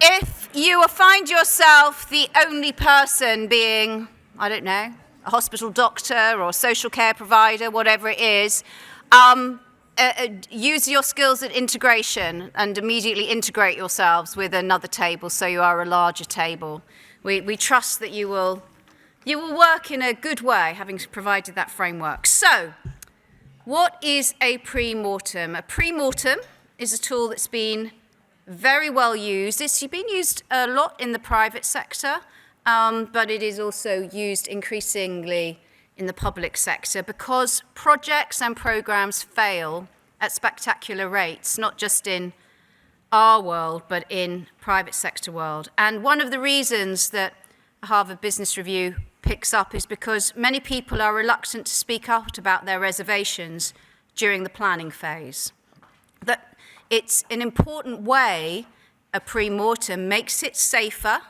If you find yourself the only person being, I don't know, a hospital doctor or social care provider, whatever it is, use your skills at integration and immediately integrate yourselves with another table so you are a larger table. We trust that you will work in a good way, having provided that framework. So, what is a pre-mortem? A pre-mortem is a tool that's been very well used. It's been used a lot in the private sector, but it is also used increasingly in the public sector because projects and programs fail at spectacular rates, not just in our world, but in private sector world. And one of the reasons that Harvard Business Review picks up is because many people are reluctant to speak out about their reservations during the planning phase. That it's an important way, a pre-mortem makes it safer.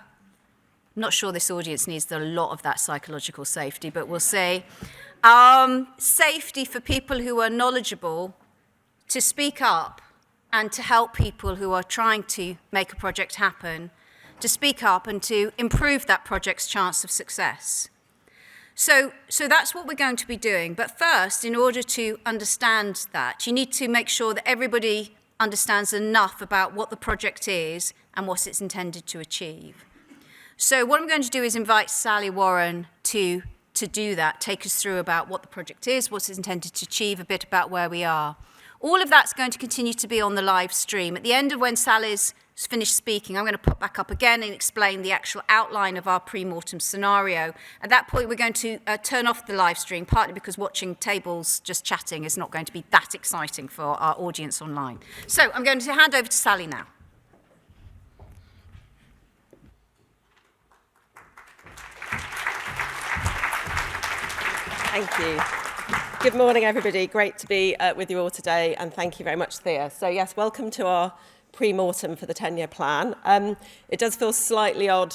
I'm not sure this audience needs a lot of that psychological safety, but we'll say safety for people who are knowledgeable to speak up and to help people who are trying to make a project happen, to speak up and to improve that project's chance of success. So that's what we're going to be doing. But first, in order to understand that, you need to make sure that everybody understands enough about what the project is and what it's intended to achieve. So what I'm going to do is invite Sally Warren to do that, take us through about what the project is, what it's intended to achieve, a bit about where we are. All of that's going to continue to be on the live stream. At the end of when Sally's finished speaking, I'm going to put back up again and explain the actual outline of our pre-mortem scenario. At that point, we're going to turn off the live stream, partly because watching tables just chatting is not going to be that exciting for our audience online. So I'm going to hand over to Sally now. Thank you. Good morning, everybody. Great to be with you all today, and thank you very much, Thea. So yes, welcome to our pre-mortem for the 10-year plan. It does feel slightly odd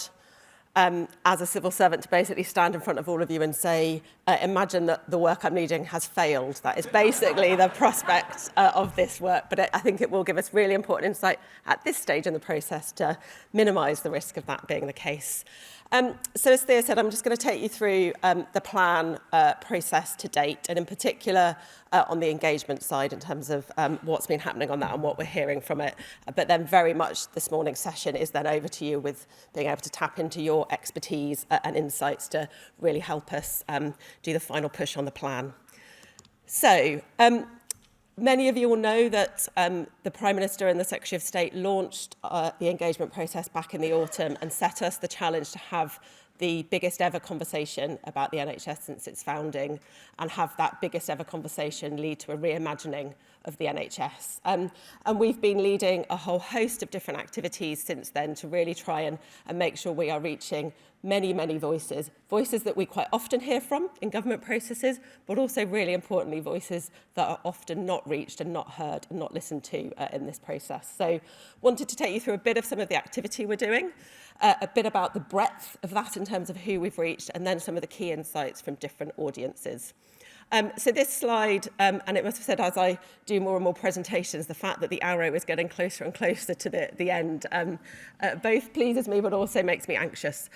as a civil servant to basically stand in front of all of you and say, imagine that the work I'm leading has failed. That is basically the prospect of this work, but I think it will give us really important insight at this stage in the process to minimise the risk of that being the case. So as Thea said, I'm just going to take you through the plan process to date, and in particular on the engagement side in terms of what's been happening on that and what we're hearing from it. But then very much this morning's session is then over to you with being able to tap into your expertise and insights to really help us do the final push on the plan. So, many of you will know that the Prime Minister and the Secretary of State launched the engagement process back in the autumn and set us the challenge to have the biggest ever conversation about the NHS since its founding and have that biggest ever conversation lead to a reimagining of the NHS. And we've been leading a whole host of different activities since then to really try and make sure we are reaching many, many voices that we quite often hear from in government processes, but also really importantly, voices that are often not reached and not heard and not listened to in this process. So wanted to take you through a bit of some of the activity we're doing, a bit about the breadth of that in terms of who we've reached, and then some of the key insights from different audiences. So this slide, and it must have said as I do more and more presentations, the fact that the arrow is getting closer and closer to the end both pleases me but also makes me anxious.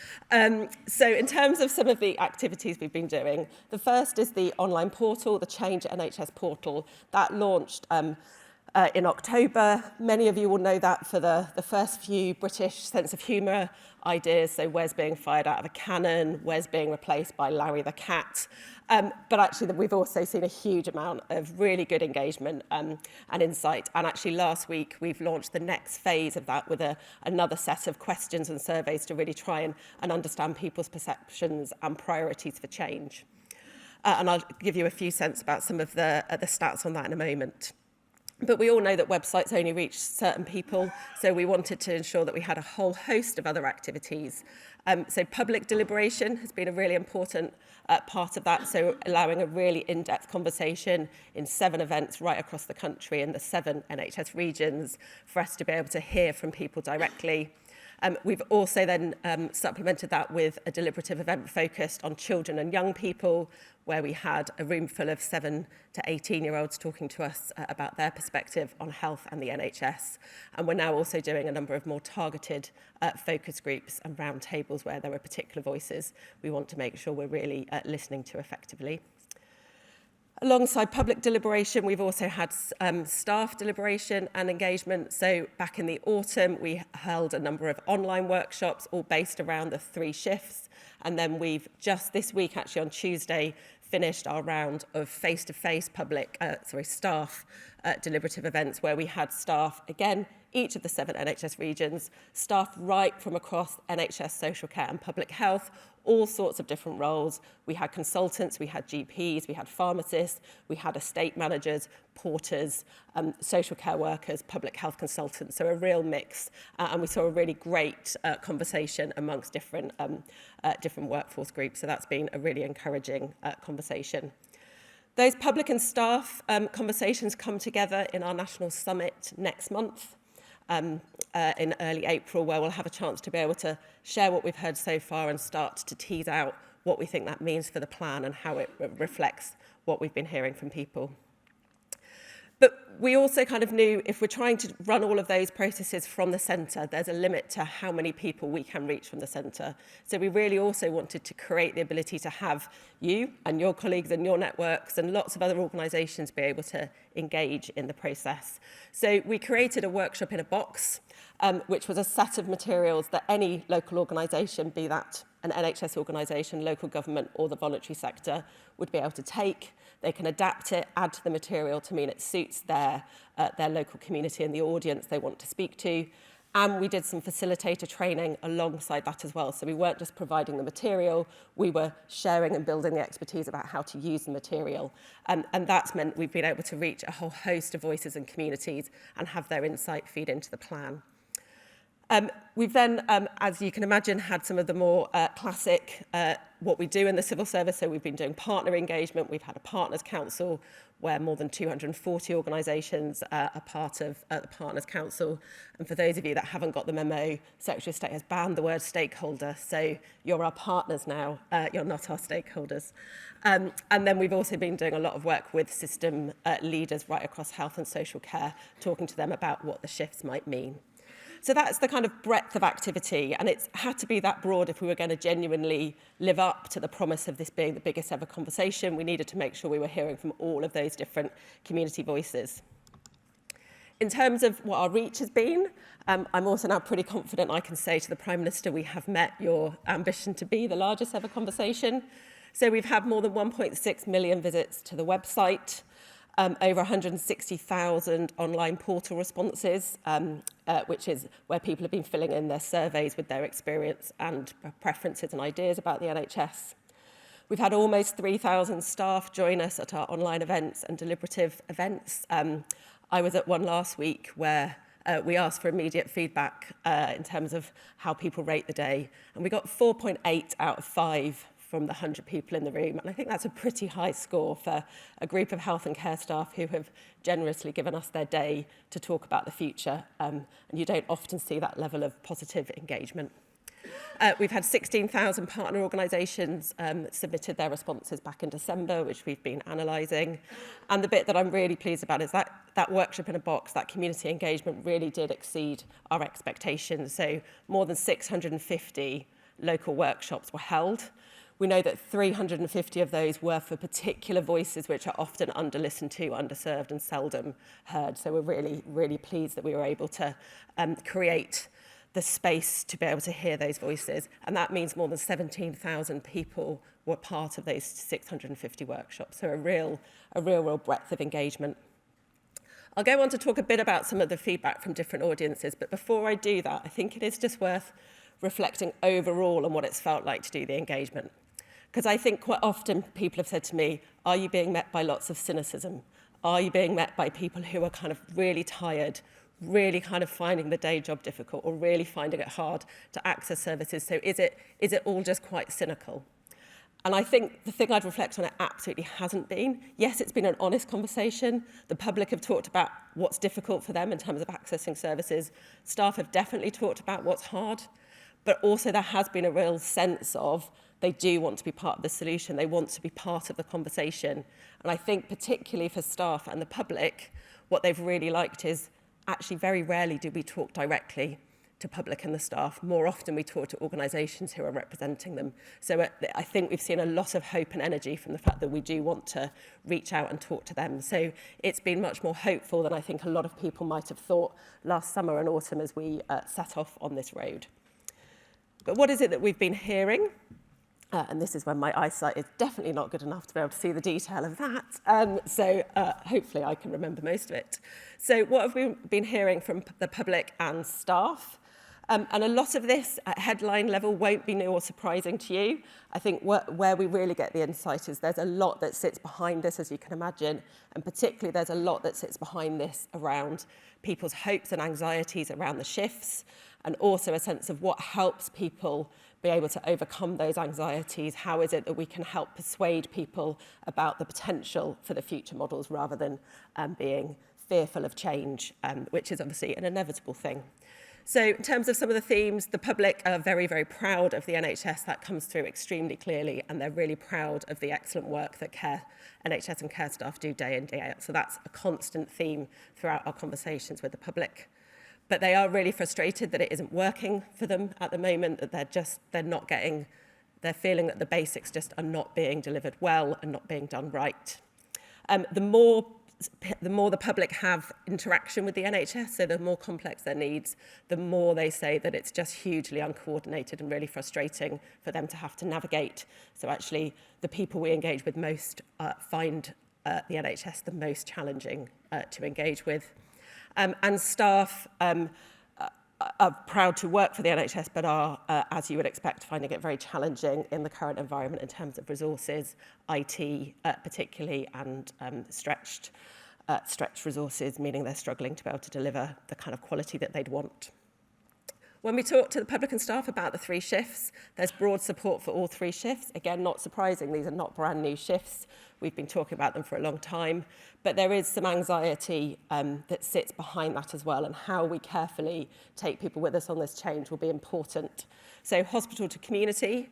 So in terms of some of the activities we've been doing, the first is the online portal, the Change NHS portal. That launched in October. Many of you will know that for the first few British sense of humour ideas, so Wes being fired out of a cannon, Wes being replaced by Larry the cat. But actually we've also seen a huge amount of really good engagement and insight. And actually last week we've launched the next phase of that with another set of questions and surveys to really try and understand people's perceptions and priorities for change. And I'll give you a few cents about some of the stats on that in a moment. But we all know that websites only reach certain people, so we wanted to ensure that we had a whole host of other activities. So public deliberation has been a really important part of that, so allowing a really in-depth conversation in 7 events right across the country in the 7 NHS regions for us to be able to hear from people directly. We've also then supplemented that with a deliberative event focused on children and young people, where we had a room full of 7 to 18-year-olds talking to us about their perspective on health and the NHS. And we're now also doing a number of more targeted focus groups and roundtables where there are particular voices we want to make sure we're really listening to effectively. Alongside public deliberation, we've also had staff deliberation and engagement. So back in the autumn, we held a number of online workshops, all based around the 3 shifts. And then we've just this week, actually on Tuesday, finished our round of face-to-face staff deliberative events, where we had staff, again, each of the 7 NHS regions, staff right from across NHS social care and public health, all sorts of different roles. We had consultants, we had GPs, we had pharmacists, we had estate managers, porters, social care workers, public health consultants, so a real mix. And we saw a really great conversation amongst different workforce groups, so that's been a really encouraging conversation. Those public and staff conversations come together in our national summit next month. In early April, where we'll have a chance to be able to share what we've heard so far and start to tease out what we think that means for the plan and how it reflects what we've been hearing from people. But we also kind of knew if we're trying to run all of those processes from the centre, there's a limit to how many people we can reach from the centre. So we really also wanted to create the ability to have you and your colleagues and your networks and lots of other organisations be able to engage in the process. So we created a workshop in a box, which was a set of materials that any local organisation, be that an NHS organisation, local government or the voluntary sector, would be able to take. They can adapt it, add to the material to mean it suits their local community and the audience they want to speak to. And we did some facilitator training alongside that as well. So we weren't just providing the material, we were sharing and building the expertise about how to use the material. And that's meant we've been able to reach a whole host of voices and communities and have their insight feed into the plan. We've then, as you can imagine, had some of the more classic what we do in the civil service. So we've been doing partner engagement. We've had a partners council where more than 240 organisations are part of the partners council. And for those of you that haven't got the memo, Secretary of State has banned the word stakeholder. So you're our partners now. You're not our stakeholders. And then we've also been doing a lot of work with system leaders right across health and social care, talking to them about what the shifts might mean. So that's the kind of breadth of activity, and it's had to be that broad if we were going to genuinely live up to the promise of this being the biggest ever conversation. We needed to make sure we were hearing from all of those different community voices. In terms of what our reach has been, I'm also now pretty confident I can say to the Prime Minister we have met your ambition to be the largest ever conversation. So we've had more than 1.6 million visits to the website, over 160,000 online portal responses, which is where people have been filling in their surveys with their experience and preferences and ideas about the NHS. We've had almost 3,000 staff join us at our online events and deliberative events. I was at one last week where we asked for immediate feedback in terms of how people rate the day, and we got 4.8 out of 5 from the 100 people in the room. And I think that's a pretty high score for a group of health and care staff who have generously given us their day to talk about the future. And you don't often see that level of positive engagement. We've had 16,000 partner organisations submitted their responses back in December, which we've been analysing. And the bit that I'm really pleased about is that workshop in a box, that community engagement really did exceed our expectations. So more than 650 local workshops were held. We know that 350 of those were for particular voices which are often under-listened to, underserved and seldom heard. So we're really, really pleased that we were able to create the space to be able to hear those voices. And that means more than 17,000 people were part of those 650 workshops. So a real breadth of engagement. I'll go on to talk a bit about some of the feedback from different audiences, but before I do that, I think it is just worth reflecting overall on what it's felt like to do the engagement. Because I think quite often people have said to me, are you being met by lots of cynicism? Are you being met by people who are kind of really tired, really kind of finding the day job difficult or really finding it hard to access services? So is it all just quite cynical? And I think the thing I'd reflect on, it absolutely hasn't been. Yes, it's been an honest conversation. The public have talked about what's difficult for them in terms of accessing services. Staff have definitely talked about what's hard. But also there has been a real sense of they do want to be part of the solution. They want to be part of the conversation. And I think particularly for staff and the public, what they've really liked is actually very rarely do we talk directly to public and the staff. More often we talk to organisations who are representing them. So I think we've seen a lot of hope and energy from the fact that we do want to reach out and talk to them. So it's been much more hopeful than I think a lot of people might have thought last summer and autumn as we set off on this road. But what is it that we've been hearing? And this is when my eyesight is definitely not good enough to be able to see the detail of that. So hopefully I can remember most of it. So what have we been hearing from the public and staff? And a lot of this at headline level won't be new or surprising to you. I think where we really get the insight is there's a lot that sits behind this, as you can imagine, and particularly there's a lot that sits behind this around people's hopes and anxieties around the shifts, and also a sense of what helps people be able to overcome those anxieties. How is it that we can help persuade people about the potential for the future models rather than being fearful of change, which is obviously an inevitable thing. So in terms of some of the themes, the public are very, very proud of the NHS. That comes through extremely clearly, and they're really proud of the excellent work that NHS and care staff do day in, day out. So that's a constant theme throughout our conversations with the public. But they are really frustrated that it isn't working for them at the moment, that they're feeling that the basics just are not being delivered well and not being done right. The more the public have interaction with the NHS, so the more complex their needs, the more they say that it's just hugely uncoordinated and really frustrating for them to have to navigate. So actually, the people we engage with most find the NHS the most challenging to engage with. And staff are proud to work for the NHS, but are, as you would expect, finding it very challenging in the current environment in terms of resources, IT particularly, and stretched resources, meaning they're struggling to be able to deliver the kind of quality that they'd want. When we talk to the public and staff about the 3 shifts, there's broad support for all 3 shifts. Again, not surprising, these are not brand new shifts. We've been talking about them for a long time, but there is some anxiety that sits behind that as well, and how we carefully take people with us on this change will be important. So hospital to community,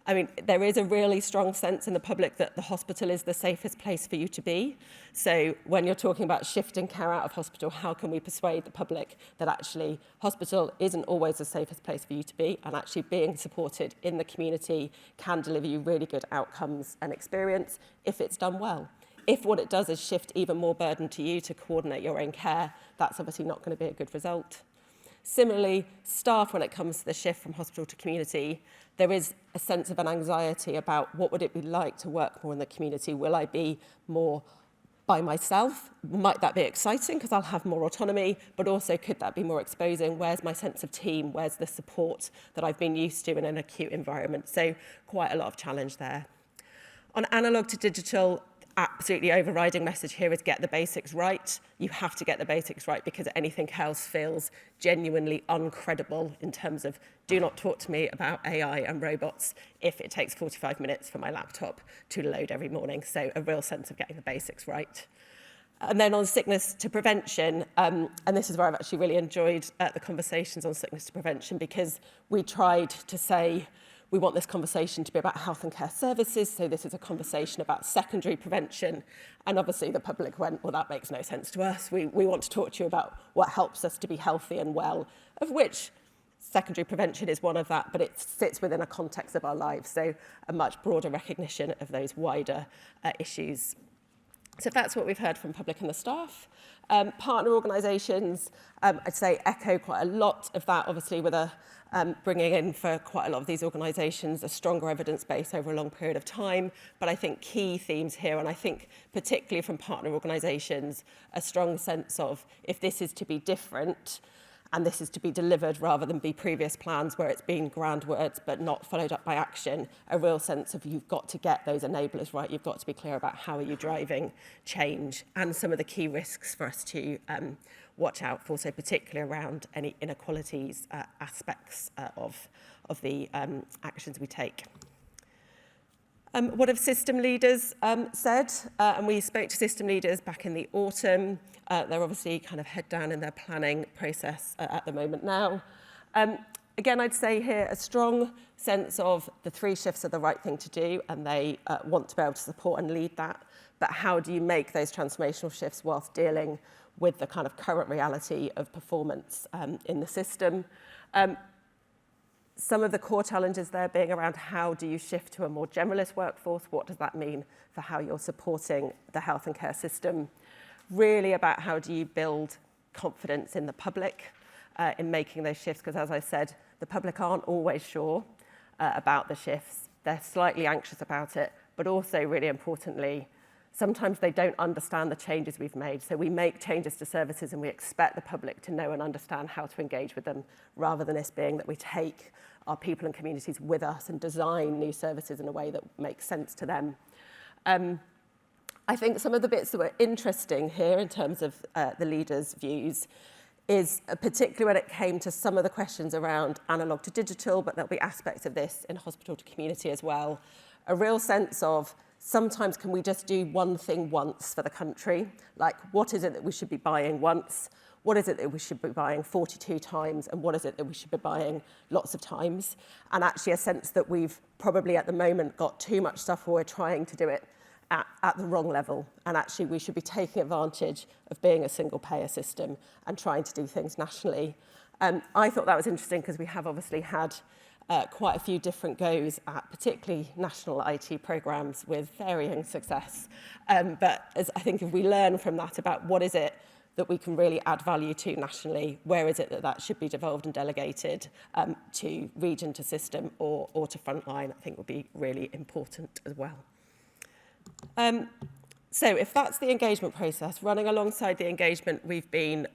I mean, there is a really strong sense in the public that the hospital is the safest place for you to be. So when you're talking about shifting care out of hospital, how can we persuade the public that actually hospital isn't always the safest place for you to be, and actually being supported in the community can deliver you really good outcomes and experience if it's done well. If what it does is shift even more burden to you to coordinate your own care, that's obviously not going to be a good result. Similarly, staff, when it comes to the shift from hospital to community, there is a sense of an anxiety about what would it be like to work more in the community. Will I be more by myself? Might that be exciting because I'll have more autonomy, but also could that be more exposing? Where's my sense of team? Where's the support that I've been used to in an acute environment? So quite a lot of challenge there. On analog to digital, absolutely overriding message here is get the basics right. You have to get the basics right because anything else feels genuinely uncredible in terms of do not talk to me about AI and robots if it takes 45 minutes for my laptop to load every morning. So a real sense of getting the basics right. And then on sickness to prevention, and this is where I've actually really enjoyed the conversations on sickness to prevention, because we tried to say, we want this conversation to be about health and care services, so this is a conversation about secondary prevention. And obviously the public went, well, that makes no sense to us. We want to talk to you about what helps us to be healthy and well, of which secondary prevention is one of that, but it sits within a context of our lives, so a much broader recognition of those wider issues. So that's what we've heard from public and the staff. Partner organisations, I'd say, echo quite a lot of that, obviously, with bringing in for quite a lot of these organisations a stronger evidence base over a long period of time. But I think key themes here, and I think particularly from partner organisations, a strong sense of if this is to be different, and this is to be delivered rather than be previous plans where it's been grand words but not followed up by action, a real sense of you've got to get those enablers right, you've got to be clear about how are you driving change and some of the key risks for us to watch out for, so particularly around any inequalities aspects of the actions we take. What have system leaders said? And we spoke to system leaders back in the autumn. They're obviously kind of head down in their planning process at the moment now. Again, I'd say here a strong sense of the 3 shifts are the right thing to do, and they want to be able to support and lead that. But how do you make those transformational shifts whilst dealing with the kind of current reality of performance in the system? Some of the core challenges there being around how do you shift to a more generalist workforce? What does that mean for how you're supporting the health and care system? Really about how do you build confidence in the public in making those shifts? Because as I said, the public aren't always sure about the shifts. They're slightly anxious about it, but also really importantly, sometimes they don't understand the changes we've made. So we make changes to services and we expect the public to know and understand how to engage with them, rather than this being that we take our people and communities with us and design new services in a way that makes sense to them. I think some of the bits that were interesting here in terms of the leaders' views is particularly when it came to some of the questions around analogue to digital, but there'll be aspects of this in hospital to community as well. A real sense of sometimes can we just do one thing once for the country? Like, what is it that we should be buying once? What is it that we should be buying 42 times? And what is it that we should be buying lots of times? And actually a sense that we've probably at the moment got too much stuff where we're trying to do it at the wrong level. And actually we should be taking advantage of being a single payer system and trying to do things nationally. I thought that was interesting because we have obviously had quite a few different goes at particularly national IT programmes with varying success. But as I think if we learn from that about what is it that we can really add value to nationally, where is it that that should be devolved and delegated to region, to system or to frontline, I think will be really important as well. So if that's the engagement process, running alongside the engagement, we've been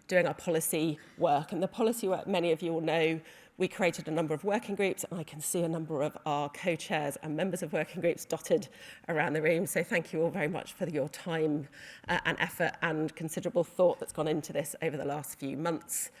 doing our policy work. And the policy work, many of you will know, we created a number of working groups, and I can see a number of our co-chairs and members of working groups dotted around the room. So thank you all very much for your time and effort and considerable thought that's gone into this over the last few months.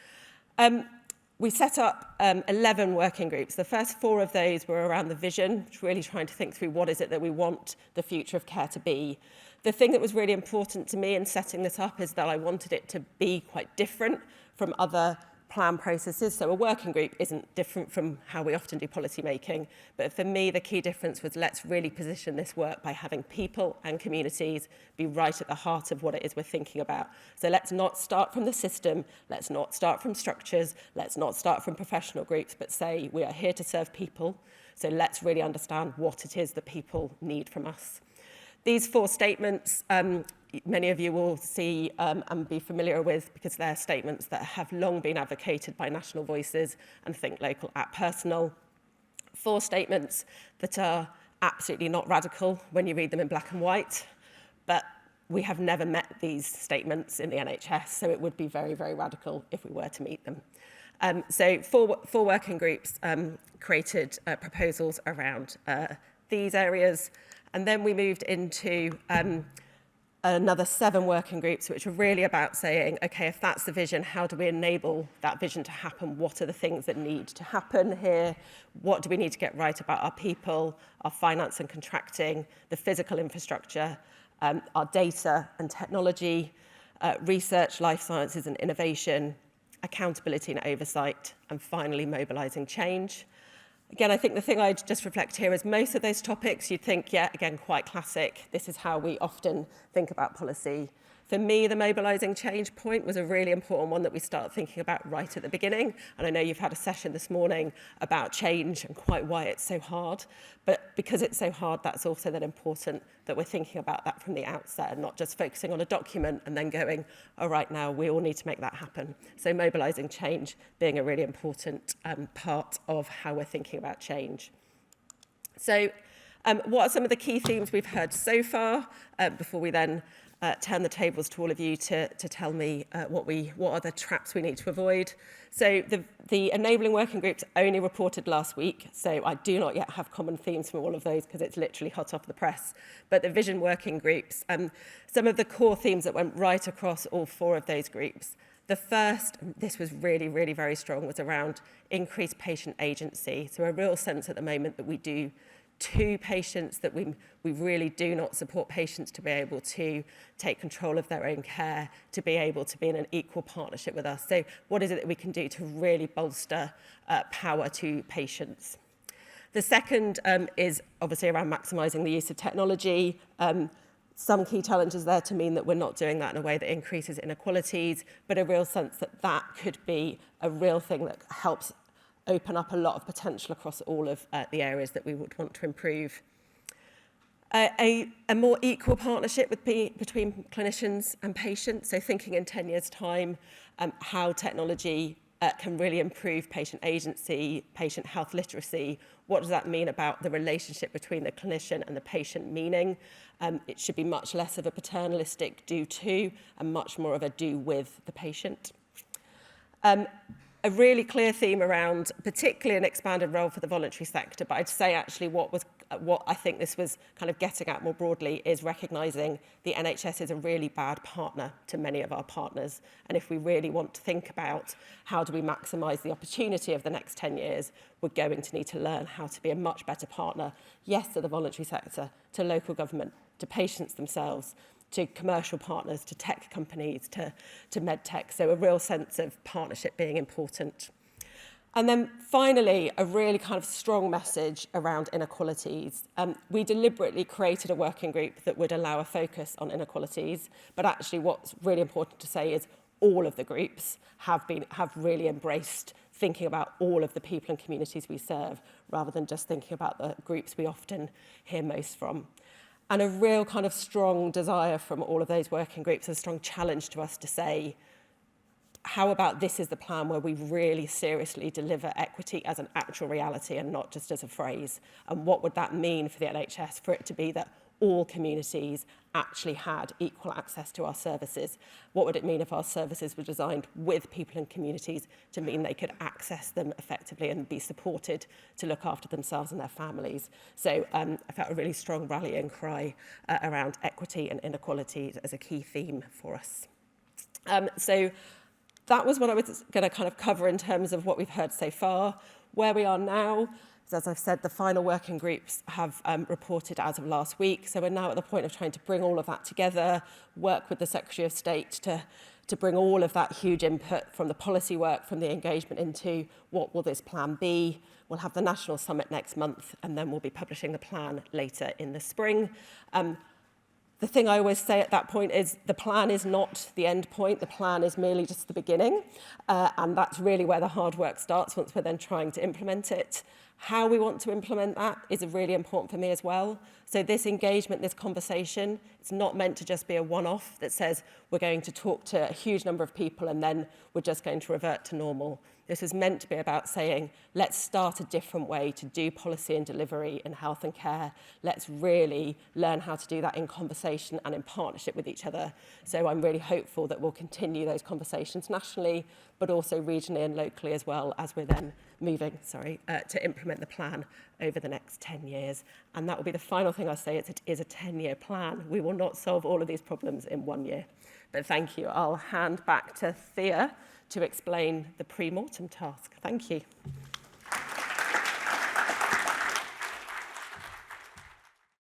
We set up 11 working groups. The first 4 of those were around the vision, really trying to think through what is it that we want the future of care to be. The thing that was really important to me in setting this up is that I wanted it to be quite different from other plan processes. So a working group isn't different from how we often do policy making. But for me, the key difference was let's really position this work by having people and communities be right at the heart of what it is we're thinking about. So let's not start from the system. Let's not start from structures. Let's not start from professional groups, but say we are here to serve people. So let's really understand what it is that people need from us. These 4 statements, many of you will see and be familiar with because they're statements that have long been advocated by national voices and think local at personal. 4 statements that are absolutely not radical when you read them in black and white, but we have never met these statements in the NHS, so it would be very, very radical if we were to meet them. So 4 working groups created proposals around these areas, and then we moved into another 7 working groups, which were really about saying, okay, if that's the vision, how do we enable that vision to happen? What are the things that need to happen here? What do we need to get right about our people, our finance and contracting, the physical infrastructure, our data and technology, research, life sciences and innovation, accountability and oversight, and finally mobilising change. Again, I think the thing I'd just reflect here is most of those topics you'd think, yeah, again, quite classic. This is how we often think about policy. For me, the mobilising change point was a really important one that we start thinking about right at the beginning. And I know you've had a session this morning about change and quite why it's so hard. But because it's so hard, that's also then important that we're thinking about that from the outset and not just focusing on a document and then going, all right, now we all need to make that happen. So mobilising change being a really important part of how we're thinking about change. So what are some of the key themes we've heard so far before we then turn the tables to all of you to tell me what are the traps we need to avoid. So the enabling working groups only reported last week, so I do not yet have common themes from all of those because it's literally hot off the press. But the vision working groups, some of the core themes that went right across all 4 of those groups. The first, this was really, really very strong, was around increased patient agency. So a real sense at the moment that we do to patients, that we really do not support patients to be able to take control of their own care, to be able to be in an equal partnership with us. So what is it that we can do to really bolster power to patients? The second is obviously around maximising the use of technology. Some key challenges there to mean that we're not doing that in a way that increases inequalities, but a real sense that that could be a real thing that helps open up a lot of potential across all of the areas that we would want to improve. A more equal partnership between clinicians and patients, so thinking in 10 years' time how technology can really improve patient agency, patient health literacy. What does that mean about the relationship between the clinician and the patient? Meaning it should be much less of a paternalistic do to and much more of a do with the patient. A really clear theme around particularly an expanded role for the voluntary sector, but I'd say actually what I think this was kind of getting at more broadly is recognising the NHS is a really bad partner to many of our partners. And if we really want to think about how do we maximise the opportunity of the next 10 years, we're going to need to learn how to be a much better partner, yes, to the voluntary sector, to local government, to patients themselves, to commercial partners, to tech companies, to med tech. So a real sense of partnership being important. And then finally, a really kind of strong message around inequalities. We deliberately created a working group that would allow a focus on inequalities, but actually what's really important to say is all of the groups have really embraced thinking about all of the people and communities we serve, rather than just thinking about the groups we often hear most from. And a real kind of strong desire from all of those working groups, a strong challenge to us to say, how about this is the plan where we really seriously deliver equity as an actual reality and not just as a phrase? And what would that mean for the NHS, for it to be that all communities actually had equal access to our services? What would it mean if our services were designed with people and communities to mean they could access them effectively and be supported to look after themselves and their families? So I felt a really strong rallying cry around equity and inequalities as a key theme for us. So that was what I was going to kind of cover in terms of what we've heard so far. Where we are now, as I've said, the final working groups have reported as of last week. So we're now at the point of trying to bring all of that together, work with the Secretary of State to bring all of that huge input from the policy work, from the engagement into what will this plan be. We'll have the National Summit next month, and then we'll be publishing the plan later in the spring. The thing I always say at that point is the plan is not the end point. The plan is merely just the beginning. And that's really where the hard work starts once we're then trying to implement it. How we want to implement that is really important for me as well. So this engagement, this conversation, it's not meant to just be a one-off that says we're going to talk to a huge number of people and then we're just going to revert to normal. This is meant to be about saying, let's start a different way to do policy and delivery in health and care. Let's really learn how to do that in conversation and in partnership with each other. So I'm really hopeful that we'll continue those conversations nationally, but also regionally and locally as well as we're then moving, to implement the plan over the next 10 years. And that will be the final thing I say, it is a 10-year plan. We will not solve all of these problems in 1 year. But thank you. I'll hand back to Thea to explain the pre-mortem task. Thank you.